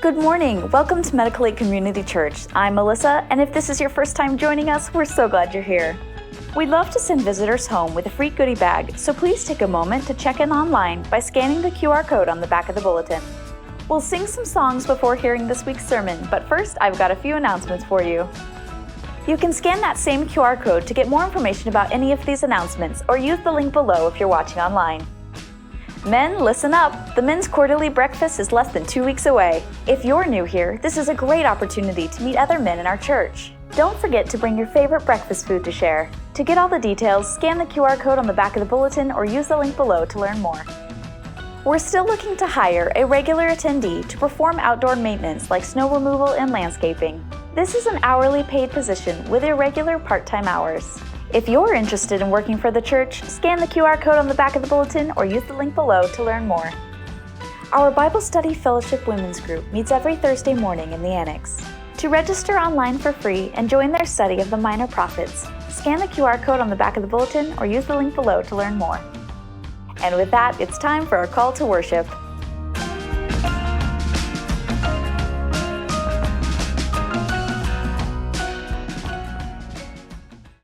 Good morning. Welcome to Medical Aid Community Church. I'm Melissa, and if this is your first time joining us, we're so glad you're here. We'd love to send visitors home with a free goodie bag, so please take a moment to check in online by scanning the QR code on the back of the bulletin. We'll sing some songs before hearing this week's sermon, but first I've got a few announcements for you. You can scan that same QR code to get more information about any of these announcements, or use the link below if you're watching online. Men, listen up! The men's quarterly breakfast is less than 2 weeks away. If you're new here, this is a great opportunity to meet other men in our church. Don't forget to bring your favorite breakfast food to share. To get all the details, scan the QR code on the back of the bulletin or use the link below to learn more. We're still looking to hire a regular attendee to perform outdoor maintenance like snow removal and landscaping. This is an hourly paid position with irregular part-time hours. If you're interested in working for the church, scan the QR code on the back of the bulletin or use the link below to learn more. Our Bible Study Fellowship Women's Group meets every Thursday morning in the Annex. To register online for free and join their study of the Minor Prophets, scan the QR code on the back of the bulletin or use the link below to learn more. And with that, it's time for our call to worship.